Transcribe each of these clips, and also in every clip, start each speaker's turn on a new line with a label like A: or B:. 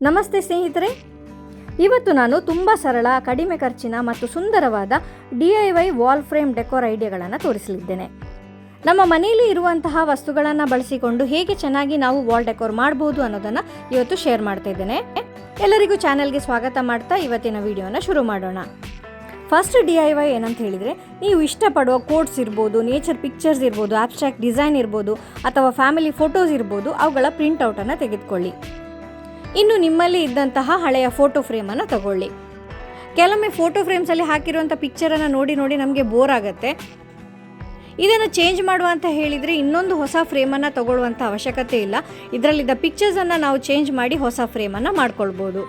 A: ನಮಸ್ತೆ ಸ್ನೇಹಿತರೆ, ಇವತ್ತು ನಾನು ತುಂಬ ಸರಳ, ಕಡಿಮೆ ಖರ್ಚಿನ ಮತ್ತು ಸುಂದರವಾದ DIY ವಾಲ್ ಫ್ರೇಮ್ ಡೆಕೋರ್ ಐಡಿಯಾಗಳನ್ನು ತೋರಿಸಲಿದ್ದೇನೆ. ನಮ್ಮ ಮನೆಯಲ್ಲಿ ಇರುವಂತಹ ವಸ್ತುಗಳನ್ನು ಬಳಸಿಕೊಂಡು ಹೇಗೆ ಚೆನ್ನಾಗಿ ನಾವು ವಾಲ್ ಡೆಕೋರ್ ಮಾಡಬಹುದು ಅನ್ನೋದನ್ನು ಇವತ್ತು ಶೇರ್ ಮಾಡ್ತಾ ಇದ್ದೇನೆ. ಎಲ್ಲರಿಗೂ ಚಾನೆಲ್ಗೆ ಸ್ವಾಗತ ಮಾಡ್ತಾ ಇವತ್ತಿನ ವಿಡಿಯೋನ ಶುರು ಮಾಡೋಣ. ಫಸ್ಟ್ DIY ಏನಂತ ಹೇಳಿದರೆ, ನೀವು ಇಷ್ಟಪಡುವ ಕೋಟ್ಸ್ ಇರ್ಬೋದು, ನೇಚರ್ ಪಿಕ್ಚರ್ಸ್ ಇರ್ಬೋದು, ಆಬ್ಸ್ಟ್ರಾಕ್ಟ್ ಡಿಸೈನ್ ಇರ್ಬೋದು ಅಥವಾ ಫ್ಯಾಮಿಲಿ ಫೋಟೋಸ್ ಇರ್ಬೋದು, ಅವುಗಳ ಪ್ರಿಂಟ್ಔಟನ್ನು ತೆಗೆದುಕೊಳ್ಳಿ. ಇನ್ನು ನಿಮ್ಮಲ್ಲಿ ಇದ್ದಂತಹ ಹಳೆಯ ಫೋಟೋ ಫ್ರೇಮನ್ನು ತಗೊಳ್ಳಿ. ಕೆಲವೊಮ್ಮೆ ಫೋಟೋ ಫ್ರೇಮ್ಸಲ್ಲಿ ಹಾಕಿರುವಂಥ ಪಿಕ್ಚರನ್ನು ನೋಡಿ ನಮಗೆ ಬೋರ್ ಆಗುತ್ತೆ. ಇದನ್ನು ಚೇಂಜ್ ಮಾಡುವ ಅಂತ ಹೇಳಿದರೆ ಇನ್ನೊಂದು ಹೊಸ ಫ್ರೇಮನ್ನು ತಗೊಳ್ಳುವಂಥ ಅವಶ್ಯಕತೆ ಇಲ್ಲ. ಇದರಲ್ಲಿದ್ದ ಪಿಕ್ಚರ್ಸನ್ನು ನಾವು ಚೇಂಜ್ ಮಾಡಿ ಹೊಸ ಫ್ರೇಮನ್ನು ಮಾಡ್ಕೊಳ್ಬೋದು.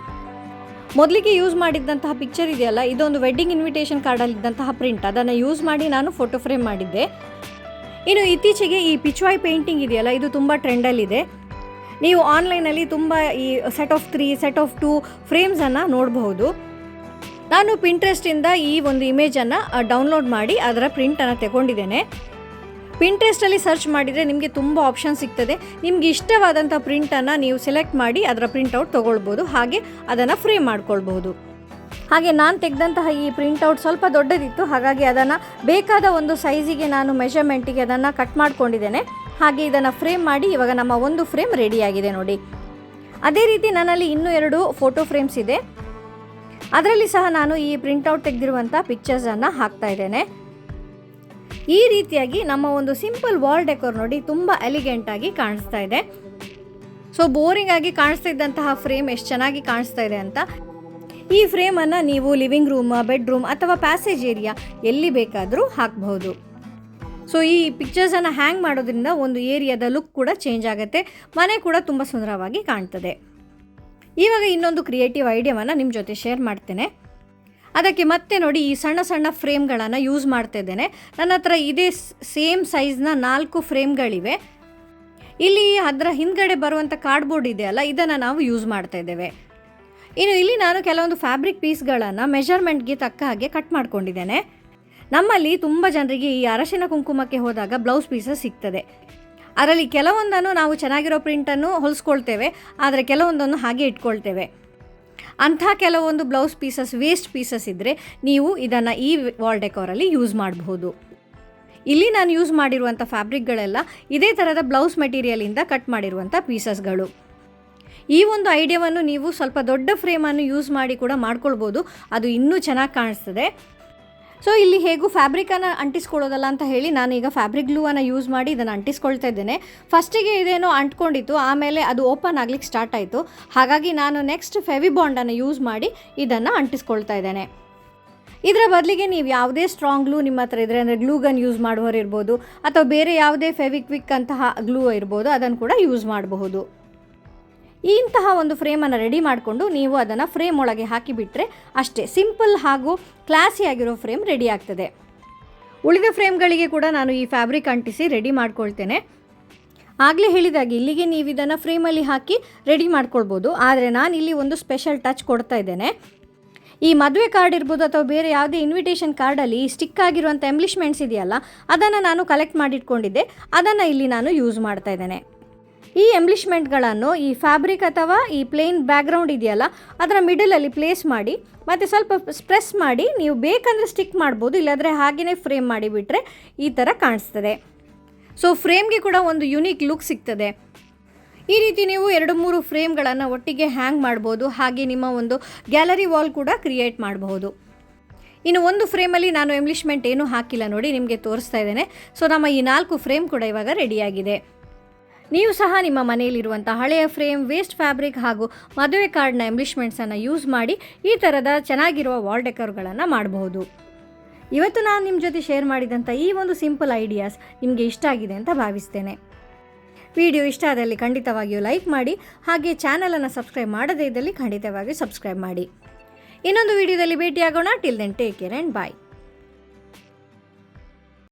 A: ಮೊದಲಿಗೆ ಯೂಸ್ ಮಾಡಿದ್ದಂತಹ ಪಿಕ್ಚರ್ ಇದೆಯಲ್ಲ, ಇದೊಂದು ವೆಡ್ಡಿಂಗ್ ಇನ್ವಿಟೇಷನ್ ಕಾರ್ಡಲ್ಲಿದ್ದಂತಹ ಪ್ರಿಂಟ್. ಅದನ್ನು ಯೂಸ್ ಮಾಡಿ ನಾನು ಫೋಟೋ ಫ್ರೇಮ್ ಮಾಡಿದ್ದೆ. ಇನ್ನು ಇತ್ತೀಚೆಗೆ ಈ ಪಿಚ್ವಾಯ್ ಪೇಂಟಿಂಗ್ ಇದೆಯಲ್ಲ, ಇದು ತುಂಬ ಟ್ರೆಂಡಲ್ಲಿದೆ. ನೀವು ಆನ್ಲೈನಲ್ಲಿ ತುಂಬ ಈ ಸೆಟ್ ಆಫ್ 3, ಸೆಟ್ ಆಫ್ 2 ಫ್ರೇಮ್ಸನ್ನು ನೋಡಬಹುದು. ನಾನು ಪಿಂಟ್ರೆಸ್ಟಿಂದ ಈ ಒಂದು ಇಮೇಜನ್ನು ಡೌನ್ಲೋಡ್ ಮಾಡಿ ಅದರ ಪ್ರಿಂಟನ್ನು ತಗೊಂಡಿದ್ದೇನೆ. ಪಿಂಟ್ರೆಸ್ಟಲ್ಲಿ ಸರ್ಚ್ ಮಾಡಿದರೆ ನಿಮಗೆ ತುಂಬ ಆಪ್ಷನ್ ಸಿಗ್ತದೆ. ನಿಮಗೆ ಇಷ್ಟವಾದಂಥ ಪ್ರಿಂಟನ್ನು ನೀವು ಸೆಲೆಕ್ಟ್ ಮಾಡಿ ಅದರ ಪ್ರಿಂಟೌಟ್ ತೊಗೊಳ್ಬೋದು, ಹಾಗೆ ಅದನ್ನು ಫ್ರೇಮ್ ಮಾಡ್ಕೊಳ್ಬಹುದು. ಹಾಗೆ ನಾನು ತೆಗೆದಂತಹ ಈ ಪ್ರಿಂಟೌಟ್ ಸ್ವಲ್ಪ ದೊಡ್ಡದಿತ್ತು, ಹಾಗಾಗಿ ಅದನ್ನು ಬೇಕಾದ ಒಂದು ಸೈಜಿಗೆ ನಾನು ಮೆಷರ್ಮೆಂಟಿಗೆ ಅದನ್ನು ಕಟ್ ಮಾಡ್ಕೊಂಡಿದ್ದೇನೆ. ಹಾಗೆ ಇದನ್ನು ಫ್ರೇಮ್ ಮಾಡಿ ಇವಾಗ ನಮ್ಮ ಒಂದು ಫ್ರೇಮ್ ರೆಡಿಯಾಗಿದೆ ನೋಡಿ. ಅದೇ ರೀತಿ ನನ್ನಲ್ಲಿ ಇನ್ನೂ 2 ಫೋಟೋ ಫ್ರೇಮ್ಸ್ ಇದೆ. ಅದರಲ್ಲಿ ಸಹ ನಾನು ಈ ಪ್ರಿಂಟೌಟ್ ತೆಗೆದಿರುವಂಥ ಪಿಕ್ಚರ್ಸನ್ನು ಹಾಕ್ತಾ ಇದ್ದೇನೆ. ಈ ರೀತಿಯಾಗಿ ನಮ್ಮ ಒಂದು ಸಿಂಪಲ್ ವಾಲ್ ಡೆಕೋರ್ ನೋಡಿ ತುಂಬ ಎಲಿಗೆಂಟಾಗಿ ಕಾಣಿಸ್ತಾ ಇದೆ. ಸೊ ಬೋರಿಂಗ್ ಆಗಿ ಕಾಣಿಸ್ತಾ ಇದ್ದಂತಹ ಫ್ರೇಮ್ ಎಷ್ಟು ಚೆನ್ನಾಗಿ ಕಾಣಿಸ್ತಾ ಇದೆ ಅಂತ. ಈ ಫ್ರೇಮನ್ನು ನೀವು ಲಿವಿಂಗ್ ರೂಮ್, ಬೆಡ್ರೂಮ್ ಅಥವಾ ಪ್ಯಾಸೇಜ್ ಏರಿಯಾ ಎಲ್ಲಿ ಬೇಕಾದರೂ ಹಾಕಬಹುದು. ಸೊ ಈ ಪಿಕ್ಚರ್ಸನ್ನು ಹ್ಯಾಂಗ್ ಮಾಡೋದ್ರಿಂದ ಒಂದು ಏರಿಯಾದ ಲುಕ್ ಕೂಡ ಚೇಂಜ್ ಆಗುತ್ತೆ, ಮನೆ ಕೂಡ ತುಂಬ ಸುಂದರವಾಗಿ ಕಾಣ್ತದೆ. ಇವಾಗ ಇನ್ನೊಂದು ಕ್ರಿಯೇಟಿವ್ ಐಡಿಯಾವನ್ನು ನಿಮ್ಮ ಜೊತೆ ಶೇರ್ ಮಾಡ್ತೇನೆ. ಅದಕ್ಕೆ ಮತ್ತೆ ನೋಡಿ, ಈ ಸಣ್ಣ ಸಣ್ಣ ಫ್ರೇಮ್ಗಳನ್ನು ಯೂಸ್ ಮಾಡ್ತಾ ಇದ್ದೇನೆ. ನನ್ನ ಹತ್ರ ಇದೇ ಸೇಮ್ ಸೈಜ್ನ 4 ಫ್ರೇಮ್ಗಳಿವೆ. ಇಲ್ಲಿ ಅದರ ಹಿಂದ್ಗಡೆ ಬರುವಂಥ ಕಾರ್ಡ್ಬೋರ್ಡ್ ಇದೆಯಲ್ಲ, ಇದನ್ನು ನಾವು ಯೂಸ್ ಮಾಡ್ತಾ ಇದ್ದೇವೆ. ಇನ್ನು ಇಲ್ಲಿ ನಾನು ಕೆಲವೊಂದು ಫ್ಯಾಬ್ರಿಕ್ ಪೀಸ್ಗಳನ್ನು ಮೆಷರ್ಮೆಂಟ್ಗೆ ತಕ್ಕ ಹಾಗೆ ಕಟ್ ಮಾಡ್ಕೊಂಡಿದ್ದೇನೆ. ನಮ್ಮಲ್ಲಿ ತುಂಬ ಜನರಿಗೆ ಈ ಅರಶಿನ ಕುಂಕುಮಕ್ಕೆ ಹೋದಾಗ ಬ್ಲೌಸ್ ಪೀಸಸ್ ಸಿಗ್ತದೆ. ಅದರಲ್ಲಿ ಕೆಲವೊಂದನ್ನು ನಾವು ಚೆನ್ನಾಗಿರೋ ಪ್ರಿಂಟನ್ನು ಹೊಲಿಸ್ಕೊಳ್ತೇವೆ, ಆದರೆ ಕೆಲವೊಂದನ್ನು ಹಾಗೆ ಇಟ್ಕೊಳ್ತೇವೆ. ಅಂಥ ಕೆಲವೊಂದು ಬ್ಲೌಸ್ ಪೀಸಸ್, ವೇಸ್ಟ್ ಪೀಸಸ್ ಇದ್ದರೆ ನೀವು ಇದನ್ನು ಈ ವಾಲ್ ಡೆಕೋರಲ್ಲಿ ಯೂಸ್ ಮಾಡಬಹುದು. ಇಲ್ಲಿ ನಾನು ಯೂಸ್ ಮಾಡಿರುವಂಥ ಫ್ಯಾಬ್ರಿಕ್ಗಳೆಲ್ಲ ಇದೇ ಥರದ ಬ್ಲೌಸ್ ಮೆಟೀರಿಯಲಿಂದ ಕಟ್ ಮಾಡಿರುವಂಥ ಪೀಸಸ್ಗಳು. ಈ ಒಂದು ಐಡಿಯಾವನ್ನು ನೀವು ಸ್ವಲ್ಪ ದೊಡ್ಡ ಫ್ರೇಮನ್ನು ಯೂಸ್ ಮಾಡಿ ಕೂಡ ಮಾಡ್ಕೊಳ್ಬೋದು, ಅದು ಇನ್ನೂ ಚೆನ್ನಾಗಿ ಕಾಣಿಸ್ತದೆ. ಸೊ ಇಲ್ಲಿ ಹೇಗೂ ಫ್ಯಾಬ್ರಿಕನ್ನು ಅಂಟಿಸ್ಕೊಳ್ಳೋದಲ್ಲ ಅಂತ ಹೇಳಿ ನಾನು ಈಗ ಫ್ಯಾಬ್ರಿಕ್ ಗ್ಲೂವನ್ನು ಯೂಸ್ ಮಾಡಿ ಇದನ್ನು ಅಂಟಿಸ್ಕೊಳ್ತಾ ಇದ್ದೇನೆ. ಫಸ್ಟಿಗೆ ಇದೇನೋ ಅಂಟ್ಕೊಂಡಿತ್ತು, ಆಮೇಲೆ ಅದು ಓಪನ್ ಆಗಲಿಕ್ಕೆ ಸ್ಟಾರ್ಟ್ ಆಯಿತು. ಹಾಗಾಗಿ ನಾನು ನೆಕ್ಸ್ಟ್ ಫೆವಿಬಾಂಡನ್ನು ಯೂಸ್ ಮಾಡಿ ಇದನ್ನು ಅಂಟಿಸ್ಕೊಳ್ತಾ ಇದ್ದೇನೆ. ಇದರ ಬದಲಿಗೆ ನೀವು ಯಾವುದೇ ಸ್ಟ್ರಾಂಗ್ ಗ್ಲೂ ನಿಮ್ಮ ಹತ್ರ ಇದ್ದರೆ, ಅಂದರೆ ಗ್ಲೂ ಗನ್ ಯೂಸ್ ಮಾಡುವವರು ಇರ್ಬೋದು ಅಥವಾ ಬೇರೆ ಯಾವುದೇ ಫೆವಿಕ್ವಿಕ್ ಅಂತಹ ಗ್ಲೂ ಇರ್ಬೋದು, ಅದನ್ನು ಕೂಡ ಯೂಸ್ ಮಾಡಬಹುದು. ಇಂತಹ ಒಂದು ಫ್ರೇಮನ್ನು ರೆಡಿ ಮಾಡಿಕೊಂಡು ನೀವು ಅದನ್ನು ಫ್ರೇಮ್ ಒಳಗೆ ಹಾಕಿಬಿಟ್ರೆ ಅಷ್ಟೇ, ಸಿಂಪಲ್ ಹಾಗೂ ಕ್ಲಾಸಿಯಾಗಿರೋ ಫ್ರೇಮ್ ರೆಡಿ ಆಗ್ತದೆ. ಉಳಿದ ಫ್ರೇಮ್ಗಳಿಗೆ ಕೂಡ ನಾನು ಈ ಫ್ಯಾಬ್ರಿಕ್ ಅಂಟಿಸಿ ರೆಡಿ ಮಾಡ್ಕೊಳ್ತೇನೆ. ಆಗಲೇ ಹೇಳಿದಾಗೆ ಇಲ್ಲಿಗೆ ನೀವು ಇದನ್ನು ಫ್ರೇಮಲ್ಲಿ ಹಾಕಿ ರೆಡಿ ಮಾಡ್ಕೊಳ್ಬೋದು. ಆದರೆ ನಾನು ಇಲ್ಲಿ ಒಂದು ಸ್ಪೆಷಲ್ ಟಚ್ ಕೊಡ್ತಾ ಇದ್ದೇನೆ. ಈ ಮದುವೆ ಕಾರ್ಡ್ ಇರ್ಬೋದು ಅಥವಾ ಬೇರೆ ಯಾವುದೇ ಇನ್ವಿಟೇಷನ್ ಕಾರ್ಡಲ್ಲಿ ಸ್ಟಿಕ್ ಆಗಿರುವಂಥ ಎಂಬ್ಲಿಷ್ಮೆಂಟ್ಸ್ ಇದೆಯಲ್ಲ, ಅದನ್ನು ನಾನು ಕಲೆಕ್ಟ್ ಮಾಡಿಟ್ಕೊಂಡಿದ್ದೆ. ಅದನ್ನು ಇಲ್ಲಿ ನಾನು ಯೂಸ್ ಮಾಡ್ತಾ ಇದ್ದೇನೆ. ಈ ಎಂಬ್ಲಿಷ್ಮೆಂಟ್ಗಳನ್ನು ಈ ಫ್ಯಾಬ್ರಿಕ್ ಅಥವಾ ಈ ಪ್ಲೇನ್ ಬ್ಯಾಕ್ಗ್ರೌಂಡ್ ಇದೆಯಲ್ಲ, ಅದರ ಮಿಡಲಲ್ಲಿ ಪ್ಲೇಸ್ ಮಾಡಿ ಮತ್ತು ಸ್ವಲ್ಪ ಪ್ರೆಸ್ ಮಾಡಿ ನೀವು ಬೇಕಂದರೆ ಸ್ಟಿಕ್ ಮಾಡ್ಬೋದು, ಇಲ್ಲಾಂದರೆ ಹಾಗೆಯೇ ಫ್ರೇಮ್ ಮಾಡಿಬಿಟ್ರೆ ಈ ಥರ ಕಾಣಿಸ್ತದೆ. ಸೊ ಫ್ರೇಮ್ಗೆ ಕೂಡ ಒಂದು ಯುನೀಕ್ ಲುಕ್ ಸಿಗ್ತದೆ. ಈ ರೀತಿ ನೀವು 2-3 ಫ್ರೇಮ್ಗಳನ್ನು ಒಟ್ಟಿಗೆ ಹ್ಯಾಂಗ್ ಮಾಡ್ಬೋದು, ಹಾಗೆ ನಿಮ್ಮ ಒಂದು ಗ್ಯಾಲರಿ ವಾಲ್ ಕೂಡ ಕ್ರಿಯೇಟ್ ಮಾಡಬಹುದು. ಇನ್ನು ಒಂದು ಫ್ರೇಮಲ್ಲಿ ನಾನು ಎಂಬ್ಲಿಷ್ಮೆಂಟ್ ಏನೂ ಹಾಕಿಲ್ಲ ನೋಡಿ, ನಿಮಗೆ ತೋರಿಸ್ತಾ ಇದ್ದೇನೆ. ಸೊ ನಮ್ಮ ಈ 4 ಫ್ರೇಮ್ ಕೂಡ ಇವಾಗ ರೆಡಿಯಾಗಿದೆ. ನೀವು ಸಹ ನಿಮ್ಮ ಮನೆಯಲ್ಲಿರುವಂಥ ಹಳೆಯ ಫ್ರೇಮ್, ವೇಸ್ಟ್ ಫ್ಯಾಬ್ರಿಕ್ ಹಾಗೂ ಮದುವೆ ಕಾರ್ಡ್ನ ಎಂಬ್ಲಿಷ್ಮೆಂಟ್ಸನ್ನು ಯೂಸ್ ಮಾಡಿ ಈ ಥರದ ಚೆನ್ನಾಗಿರುವ ವಾಲ್ ಡೆಕೋರ್ಗಳನ್ನು ಮಾಡಬಹುದು. ಇವತ್ತು ನಾನು ನಿಮ್ಮ ಜೊತೆ ಶೇರ್ ಮಾಡಿದಂಥ ಈ ಒಂದು ಸಿಂಪಲ್ ಐಡಿಯಾಸ್ ನಿಮಗೆ ಇಷ್ಟ ಆಗಿದೆ ಅಂತ ಭಾವಿಸ್ತೇನೆ. ವಿಡಿಯೋ ಇಷ್ಟ ಆದಲ್ಲಿ ಖಂಡಿತವಾಗಿಯೂ ಲೈಕ್ ಮಾಡಿ, ಹಾಗೆ ಚಾನಲನ್ನು ಸಬ್ಸ್ಕ್ರೈಬ್ ಮಾಡದೇ ಇದ್ದಲ್ಲಿ ಖಂಡಿತವಾಗಿಯೂ ಸಬ್ಸ್ಕ್ರೈಬ್ ಮಾಡಿ. ಇನ್ನೊಂದು ವಿಡಿಯೋದಲ್ಲಿ ಭೇಟಿಯಾಗೋಣ. Till then take care and bye.